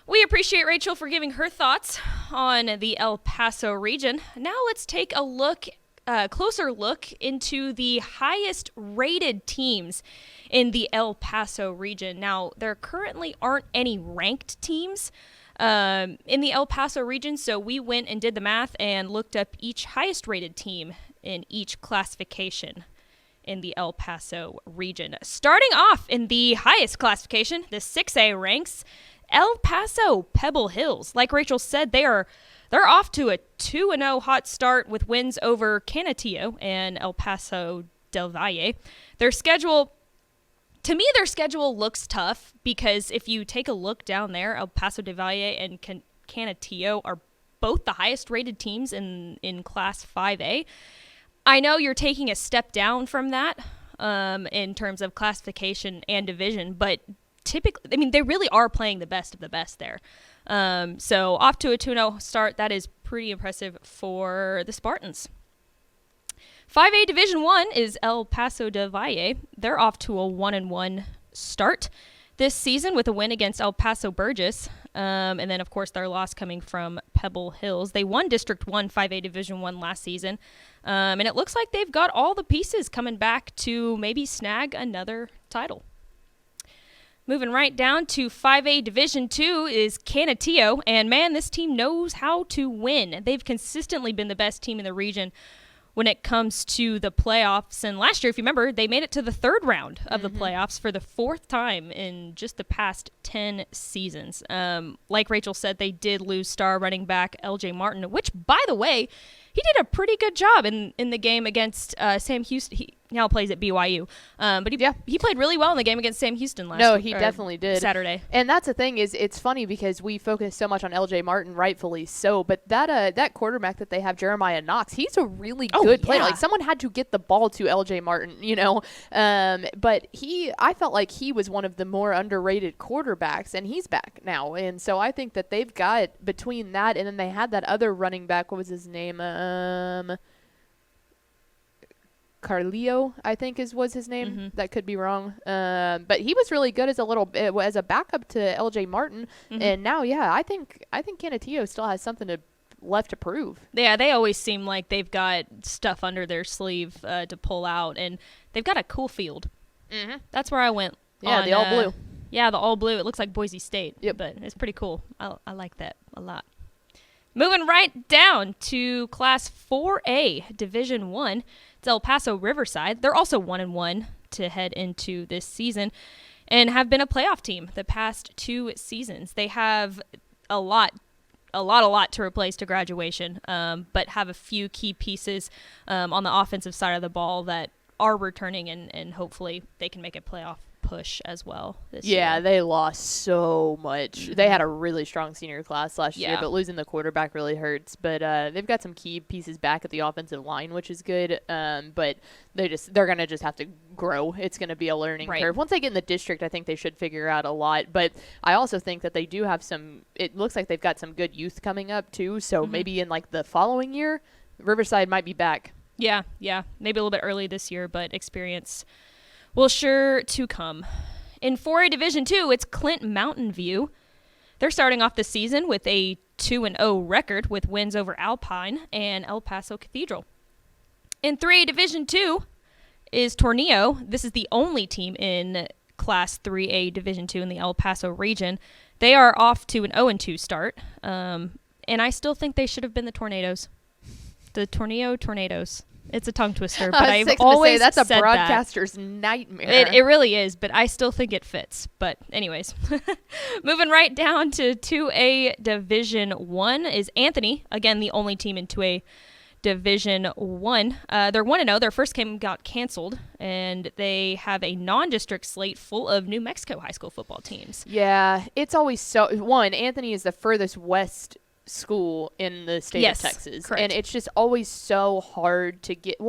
We appreciate Rachel for giving her thoughts on the El Paso region. Now let's take a closer look into the highest rated teams in the El Paso region. Now, there currently aren't any ranked teams in the El Paso region, so we went and did the math and looked up each highest rated team in each classification in the El Paso region. Starting off in the highest classification, the 6A ranks El Paso Pebble Hills. Like Rachel said, they're off to a 2-0 hot start with wins over Canutillo and El Paso del Valle. Their schedule looks tough because if you take a look down there, El Paso del Valle and Canutillo are both the highest rated teams in Class 5A. I know you're taking a step down from that in terms of classification and division, but typically, I mean, they really are playing the best of the best there. So off to a 2-0 start, that is pretty impressive for the Spartans. 5A Division 1 is El Paso del Valle. They're off to a 1-1 start this season with a win against El Paso Burgess. And then, of course, their loss coming from Pebble Hills. They won District 1 5A Division 1 last season. And it looks like they've got all the pieces coming back to maybe snag another title. Moving right down to 5A Division 2 is Canutillo. And, man, this team knows how to win. They've consistently been the best team in the region when it comes to the playoffs. And last year, if you remember, they made it to the third round of the playoffs for the fourth time in just the past 10 seasons. Like Rachel said, they did lose star running back LJ Martin, which, by the way, he did a pretty good job in the game against Sam Houston. He now plays at BYU. But he played really well in the game against Sam Houston last No, he definitely did. Saturday. And that's the thing is it's funny because we focus so much on LJ Martin, rightfully so, but that quarterback that they have, Jeremiah Knox, he's a really good player. Like, someone had to get the ball to LJ Martin, you know. But I felt like he was one of the more underrated quarterbacks, and he's back now. And so I think that they've got between that and then they had that other running back, what was his name? Carlio, I think was his name. Mm-hmm. That could be wrong. But he was really good as a backup to LJ Martin. Mm-hmm. And now, I think Canutillo still has something left to prove. Yeah, they always seem like they've got stuff under their sleeve to pull out, and they've got a cool field. Mm-hmm. That's where I went. Yeah, the all blue. Yeah, the all blue. It looks like Boise State. Yep. But it's pretty cool. I like that a lot. Moving right down to Class 4A, Division 1. It's El Paso Riverside. They're also 1-1 to head into this season and have been a playoff team the past 2 seasons. They have a lot to replace to graduation, but have a few key pieces on the offensive side of the ball that are returning, and hopefully they can make a playoff push as well this year. Yeah, they lost so much. They had a really strong senior class last year, but losing the quarterback really hurts. But they've got some key pieces back at the offensive line, which is good. But they're gonna just have to grow. It's gonna be a learning curve. Once they get in the district, I think they should figure out a lot. But I also think that they do have some. It looks like they've got some good youth coming up too. So maybe in like the following year, Riverside might be back. Yeah, maybe a little bit early this year, but experience will sure to come. In 4A Division 2, it's Clint Mountain View. They're starting off the season with a 2-0 record with wins over Alpine and El Paso Cathedral. In 3A Division 2 is Tornillo. This is the only team in Class 3A Division 2 in the El Paso region. They are off to an 0-2 start, and I still think they should have been the Tornadoes. The Tornillo Tornadoes. It's a tongue twister, but I've always that's a said broadcaster's nightmare. It really is, but I still think it fits. But anyways, moving right down to 2A Division 1 is Anthony. Again, the only team in 2A Division 1. They're 1-0. Their first game got canceled, and they have a non-district slate full of New Mexico high school football teams. Yeah, it's always Anthony is the furthest west school in the state of Texas. Correct. And it's just always so hard to get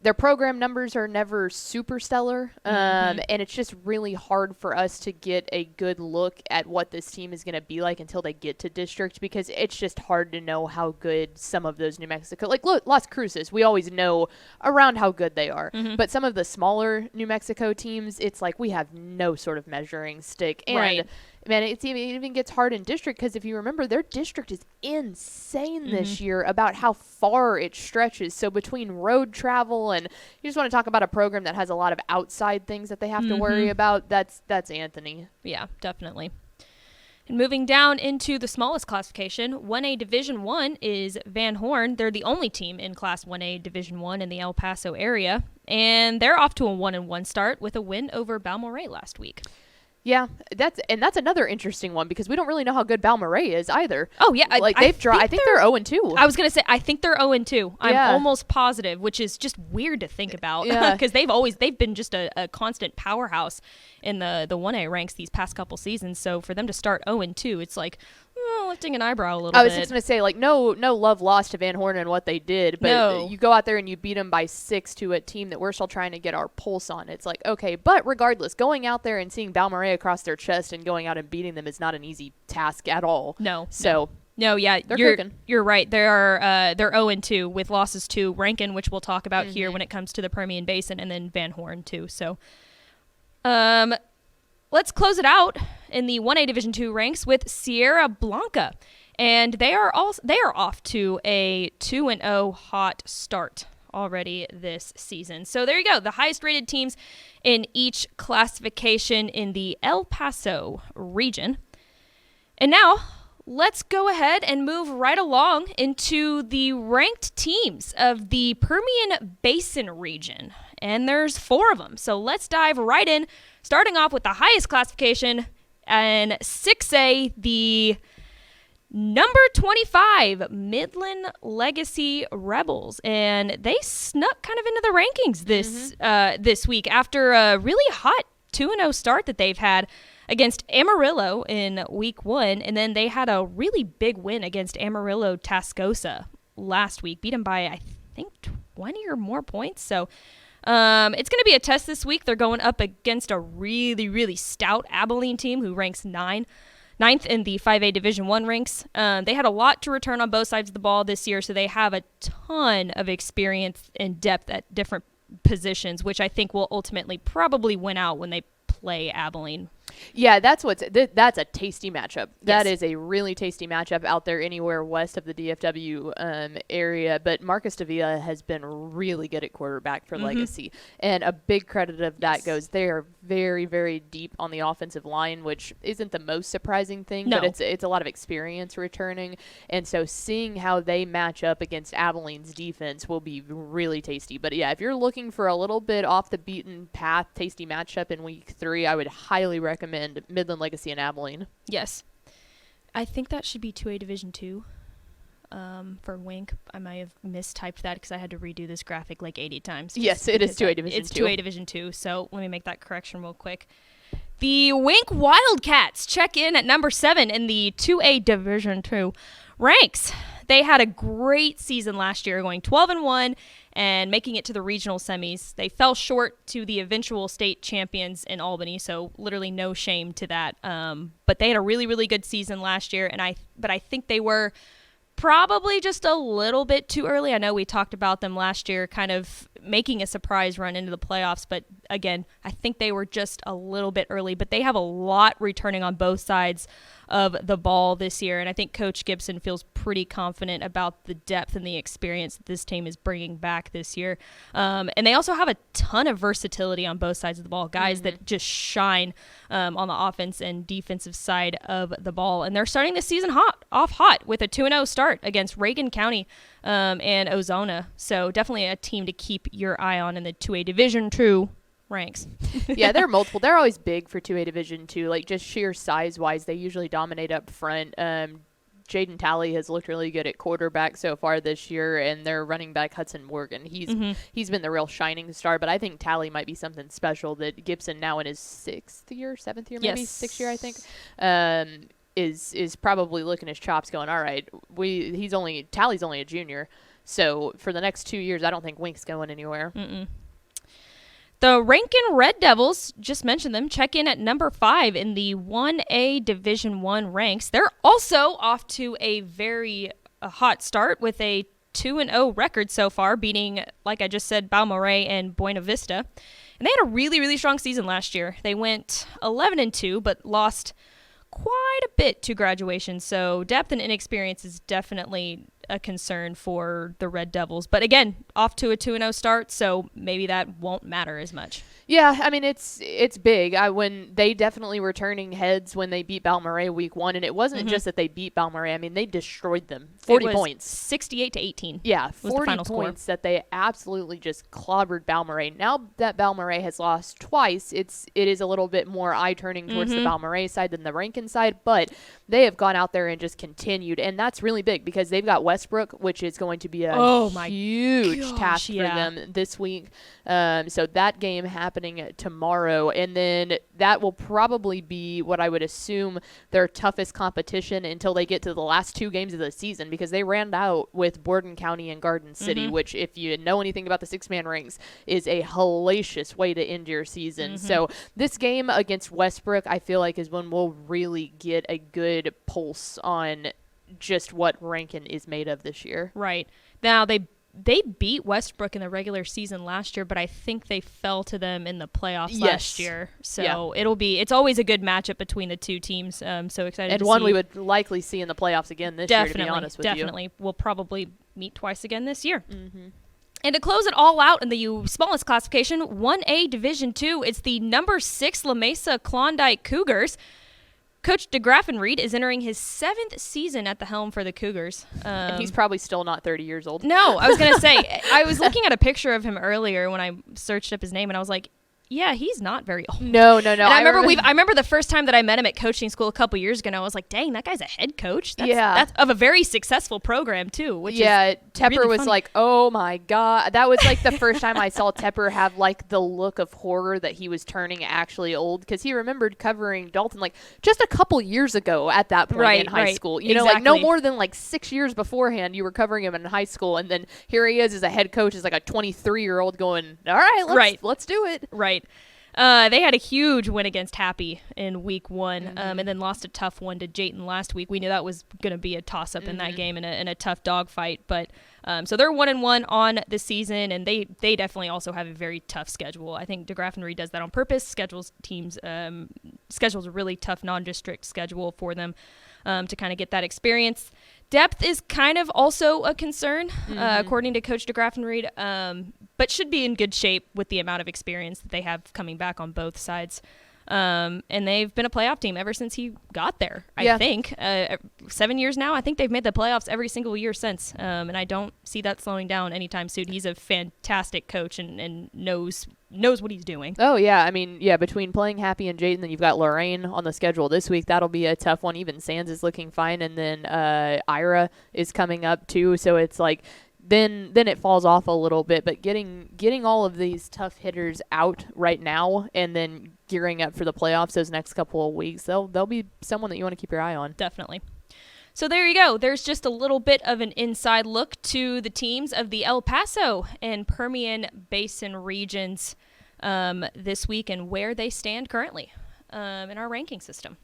their program numbers are never super stellar, and it's just really hard for us to get a good look at what this team is going to be like until they get to district, because it's just hard to know how good some of those New Mexico, like Las Cruces, we always know around how good they are. But some of the smaller New Mexico teams, it's like we have no sort of measuring stick. And Man, it even gets hard in district because if you remember, their district is insane this year about how far it stretches. So between road travel and you just want to talk about a program that has a lot of outside things that they have to worry about, that's Anthony. Yeah, definitely. And moving down into the smallest classification, 1A Division 1 is Van Horn. They're the only team in Class 1A Division 1 in the El Paso area, and they're off to a 1-1 start with a win over Balmorhea last week. Yeah, that's another interesting one because we don't really know how good Balmorhea is either. Oh yeah, I think they're 0-2. I was gonna say I think they're 0-2. I'm almost positive, which is just weird to think about because they've been just a constant powerhouse in the 1A ranks these past couple seasons. So for them to start 0-2, it's like lifting an eyebrow a little bit. I was just gonna say no love lost to Van Horn and what they did, but you go out there and you beat them by 6 to a team that we're still trying to get our pulse on. It's like okay, but regardless, going out there and seeing Balmorhea across their chest and going out and beating them is not an easy task at all. You're right. They're 0-2 with losses to Rankin, which we'll talk about here when it comes to the Permian Basin, and then Van Horn too. So, let's close it out in the 1A Division 2 ranks with Sierra Blanca, and they are off to a 2-0 hot start already this season. So there you go, the highest rated teams in each classification in the El Paso region. And now let's go ahead and move right along into the ranked teams of the Permian Basin region. And there's 4 of them. So let's dive right in, starting off with the highest classification and 6A, the number 25 Midland Legacy Rebels, and they snuck kind of into the rankings this week after a really hot 2-0 start that they've had against Amarillo in week 1, and then they had a really big win against Amarillo Tascosa last week, beat them by I think 20 or more points. So it's going to be a test this week. They're going up against a really, really stout Abilene team who ranks 9th in the 5A Division 1 ranks. They had a lot to return on both sides of the ball this year, so they have a ton of experience and depth at different positions, which I think will ultimately probably win out when they play Abilene. Yeah, that's a tasty matchup. That is a really tasty matchup out there anywhere west of the DFW area. But Marcus Davila has been really good at quarterback for Legacy. And a big credit of that goes they are very, very deep on the offensive line, which isn't the most surprising thing, but it's a lot of experience returning. And so seeing how they match up against Abilene's defense will be really tasty. But yeah, if you're looking for a little bit off the beaten path tasty matchup in week 3, I would highly recommend Midland Legacy and Abilene. Yes. I think that should be 2A Division 2 for Wink. I might have mistyped that because I had to redo this graphic like 80 times. Yes, it is 2A Division 2. It's 2A Division 2, so let me make that correction real quick. The Wink Wildcats check in at number 7 in the 2A Division 2 ranks. They had a great season last year, going 12-1 and making it to the regional semis. They fell short to the eventual state champions in Albany, so literally no shame to that. But they had a really, really good season last year, but I think they were probably just a little bit too early. I know we talked about them last year kind of making a surprise run into the playoffs, but again, I think they were just a little bit early, but they have a lot returning on both sides of the ball this year, and I think Coach Gibson feels pretty confident about the depth and the experience that this team is bringing back this year. And they also have a ton of versatility on both sides of the ball, guys that just shine on the offense and defensive side of the ball, and they're starting the season off hot with a 2-0 start against Reagan County and Ozona, so definitely a team to keep your eye on in the 2A Division 2 ranks. Yeah, they're multiple. They're always big for 2A Division 2, like just sheer size-wise. They usually dominate up front. Jaden Talley has looked really good at quarterback so far this year, and their running back Hudson Morgan, he's been the real shining star, but I think Talley might be something special that Gibson, now in his 7th year, maybe 6th year, I think, is probably licking his chops going, all right, Talley's only a junior, so for the next 2 years, I don't think Wink's going anywhere. The Rankin Red Devils, just mentioned them, check in at number 5 in the 1A Division 1 ranks. They're also off to a very hot start with a 2-0 record so far, beating, like I just said, Balmorhea and Buena Vista. And they had a really, really strong season last year. They went 11-2, but lost quite a bit to graduation. So depth and inexperience is definitely a concern for the Red Devils. But again, off to a 2-0 start, so maybe that won't matter as much. Yeah, I mean, it's big. When they definitely were turning heads when they beat Balmorhea week 1, and it wasn't just that they beat Balmorhea. I mean, they destroyed them. 40 points. 68-18. Yeah, 40 points score. That they absolutely just clobbered Balmorhea. Now that Balmorhea has lost twice, it is a little bit more eye-turning towards the Balmorhea side than the Rankin side, but they have gone out there and just continued, and that's really big because they've got Westbrook, which is going to be a huge task for them this week. So that game happening tomorrow, and then that will probably be what I would assume their toughest competition until they get to the last 2 games of the season, because they ran out with Borden County and Garden City, which, if you know anything about the 6-man ranks, is a hellacious way to end your season. So this game against Westbrook, I feel like, is when we'll really get a good pulse on just what Rankin is made of this year. Right. Now, they beat Westbrook in the regular season last year, but I think they fell to them in the playoffs last year. So it's always a good matchup between the two teams. So excited and to one see. we would likely see in the playoffs again this year, to be honest with you. Definitely. We'll probably meet twice again this year. And to close it all out in the smallest classification, 1A Division II, it's the number 6 La Mesa Klondike Cougars. Coach DeGraffenried Reed is entering his 7th season at the helm for the Cougars. And he's probably still not 30 years old. No, I was going to say, I was looking at a picture of him earlier when I searched up his name, and I was like, yeah, he's not very old. No. And I remember the first time that I met him at coaching school a couple years ago, and I was like, dang, that guy's a head coach. That's of a very successful program, too. Which is Tepper really was funny. like, oh my God. That was like the first time I saw Tepper have like the look of horror that he was turning actually old, because he remembered covering Dalton like just a couple years ago at that point in high school. You know, like no more than like 6 years beforehand, you were covering him in high school, and then here he is as a head coach, as like a 23-year-old going, all right, let's do it. Right. They had a huge win against Happy in week 1, and then lost a tough one to Jayton last week. We knew that was going to be a toss-up in that game and a tough dogfight. But so they're 1-1 on the season, and they definitely also have a very tough schedule. I think DeGraffenried does that on purpose. Schedules a really tough non-district schedule for them to kind of get that experience. Depth is kind of also a concern, according to Coach DeGraffenried, but should be in good shape with the amount of experience that they have coming back on both sides. And they've been a playoff team ever since he got there, I think. 7 years now. I think they've made the playoffs every single year since, and I don't see that slowing down anytime soon. He's a fantastic coach and knows what he's doing. Oh, yeah. I mean, between playing Happy and Jayden, then you've got Lorraine on the schedule this week. That'll be a tough one. Even Sands is looking fine, and then Ira is coming up too. So it's like then it falls off a little bit. But getting all of these tough hitters out right now, and then gearing up for the playoffs those next couple of weeks, they'll be someone that you want to keep your eye on. Definitely. So there you go. There's just a little bit of an inside look to the teams of the El Paso and Permian Basin regions this week and where they stand currently in our ranking system.